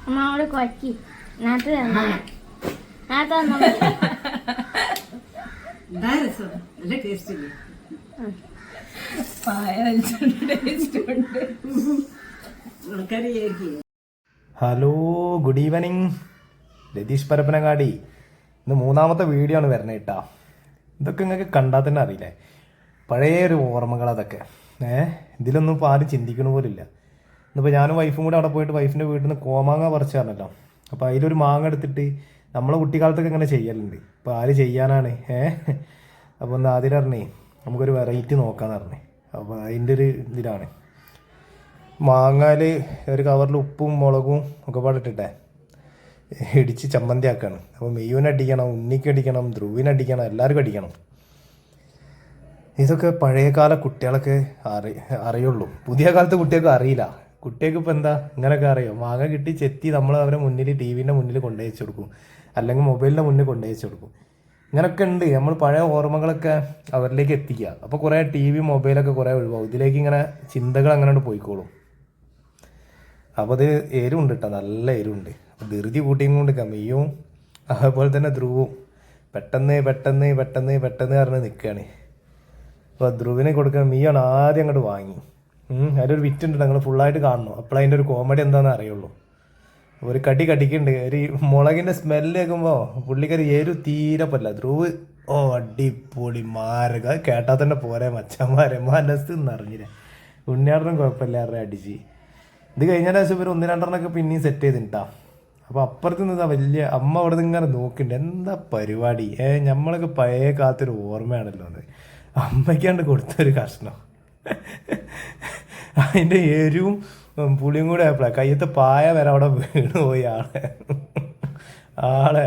അമ്മോട് കൊച്ചി നാട്ടിൽ hello, good evening. Ratheesh Parappanangadi. ഇന്ന് 3ാമത്തെ video ആണ് വരണേ കേട്ടാ. ഇതൊക്കെ നിങ്ങൾക്ക് കണ്ടാൽ തന്നെ അറിയില്ലേ, പഴയ ഒരു ഓർമ്മകൾ അതൊക്കെ. ഇതിലൊന്നും ഇപ്പോൾ ആരും ചിന്തിക്കണ പോലില്ല. ഇന്നിപ്പോൾ ഞാനും വൈഫും കൂടെ അവിടെ പോയിട്ട് വൈഫിൻ്റെ വീട്ടിൽ നിന്ന് കോമാങ്ങ പറിച്ചു തരണല്ലോ. അപ്പോൾ അതിലൊരു മാങ്ങ എടുത്തിട്ട് നമ്മളെ കുട്ടിക്കാലത്തൊക്കെ ഇങ്ങനെ ചെയ്യലുണ്ട്. ഇപ്പോൾ ആര് ചെയ്യാനാണ്. അപ്പോൾ ഒന്ന് ആദ്യം പറഞ്ഞേ നമുക്കൊരു വെറൈറ്റി നോക്കാമെന്ന് പറഞ്ഞേ. അപ്പോൾ അതിൻ്റെ ഒരു ഇതിലാണ് മാങ്ങാൽ ഒരു കവറിൽ ഉപ്പും മുളകും ഒക്കെ പാടിട്ടിട്ടേ ഇടിച്ച് ചമ്മന്തി ആക്കുകയാണ്. അപ്പോൾ മെയ്യൂനടിക്കണം, ഉണ്ണിക്കടിക്കണം, ധ്രുവിനടിക്കണം, എല്ലാവർക്കും അടിക്കണം. ഇതൊക്കെ പഴയകാല കുട്ടികളൊക്കെ അറിയുള്ളൂ. പുതിയ കാലത്ത് കുട്ടികൾക്ക് അറിയില്ല. കുട്ടികൾക്ക് ഇപ്പോൾ എന്താ ഇങ്ങനെയൊക്കെ അറിയോ? മാങ്ങ കിട്ടി ചെത്തി നമ്മൾ അവരെ മുന്നിൽ ടിവിൻ്റെ മുന്നിൽ കൊണ്ടുവച്ച് കൊടുക്കും, അല്ലെങ്കിൽ മൊബൈലിൻ്റെ മുന്നിൽ കൊണ്ടുവച്ച് കൊടുക്കും. ഇങ്ങനെയൊക്കെ ഉണ്ട്. നമ്മൾ പഴയ ഓർമ്മകളൊക്കെ അവരിലേക്ക് എത്തിക്കുക. അപ്പോൾ കുറേ ടി വി മൊബൈലൊക്കെ കുറേ ഒഴിവാകും. ഇതിലേക്ക് ഇങ്ങനെ ചിന്തകൾ അങ്ങനെ പോയിക്കോളും. അപ്പോൾ അത് എരിവുണ്ട് കേട്ടോ, നല്ല എരിവുണ്ട്. അപ്പോൾ ധൃതി കൂട്ടിയും കൊണ്ട് കമ്മിയും അതുപോലെ തന്നെ ധ്രുവും പെട്ടെന്ന് പെട്ടെന്ന് പെട്ടെന്ന് പെട്ടെന്ന് പറഞ്ഞ് നിൽക്കുകയാണ്. അപ്പോൾ ധ്രുവിനെ കൊടുക്കാൻ മീയാണ് ആദ്യം അങ്ങോട്ട് വാങ്ങി. അതിലൊരു വിറ്റുണ്ട്, നിങ്ങൾ ഫുള്ളായിട്ട് കാണണം. അപ്പോൾ അതിൻ്റെ ഒരു കോമഡി എന്താണെന്ന് അറിയുള്ളൂ. ഒരു കടിക്കുന്നുണ്ട്. ഒരു മുളകിൻ്റെ സ്മെല്ല് കേൾക്കുമ്പോൾ പുള്ളിക്കാരി എരു തീരെ പറ്റില്ല. ധ്രുവ് അടിപൊളി മാരക, കേട്ടാൽ തന്നെ പോരെ മച്ചന്മാരെ മനസ്സ് നിറഞ്ഞില്ല. ഉണ്ണിയാടനും കുഴപ്പമില്ലാതെ അടിച്ച് ഇത് കഴിഞ്ഞാൽ ശേഷം ഒരു 1-2 പിന്നെയും സെറ്റ് ചെയ്തിട്ടാ. അപ്പോൾ അപ്പുറത്ത് നിന്ന് വലിയ അമ്മ അവിടെ നിന്ന് ഇങ്ങനെ നോക്കുന്നുണ്ട്, എന്താ പരിപാടി. നമ്മളൊക്കെ പഴയ കാലത്തൊരു ഓർമ്മയാണല്ലോ അത്. അമ്മയ്ക്കാണ്ട് കൊടുത്തൊരു കഷ്ണം. അതിൻ്റെ എരിവും പുളിയും കൂടെ ആയപ്പോഴാണ് കയ്യത്തെ പായ വരെ അവിടെ വീണ് പോയി ആളെ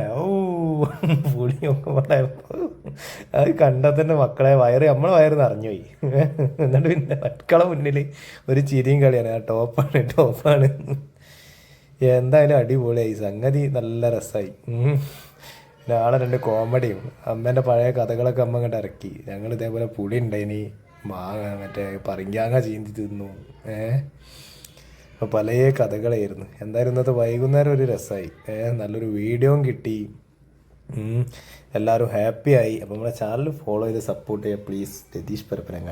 പുളിയൊക്കെ പാടായപ്പോൾ അത് കണ്ടാൽ തന്നെ മക്കളെ നമ്മളെ വയറ് നിറഞ്ഞുപോയി. എന്നിട്ട് പിന്നെ മക്കളെ മുന്നിൽ ഒരു ചിരിയും കളിയാണ്. ആ ടോപ്പാണ്. എന്തായാലും അടിപൊളിയായി സംഗതി, നല്ല രസമായി. നാളെ 2 കോമഡിയും അമ്മേൻ്റെ പഴയ കഥകളൊക്കെ അമ്മ ഇങ്ങോട്ട് ഇറക്കി. ഞങ്ങൾ ഇതേപോലെ പുളി ഉണ്ടായിനി, മാങ്ങ മറ്റേ പറങ്കാങ്ങ ചീന്തി തിന്നു. അപ്പോൾ പല കഥകളായിരുന്നു. എന്തായാലും ഇന്നത്തെ വൈകുന്നേരം ഒരു രസമായി. നല്ലൊരു വീഡിയോയും കിട്ടി. എല്ലാവരും ഹാപ്പിയായി. അപ്പോൾ നമ്മുടെ ചാനൽ ഫോളോ ചെയ്ത് സപ്പോർട്ട് ചെയ്യുക പ്ലീസ്. രതീഷ് പരപ്പനങ്ങാടി.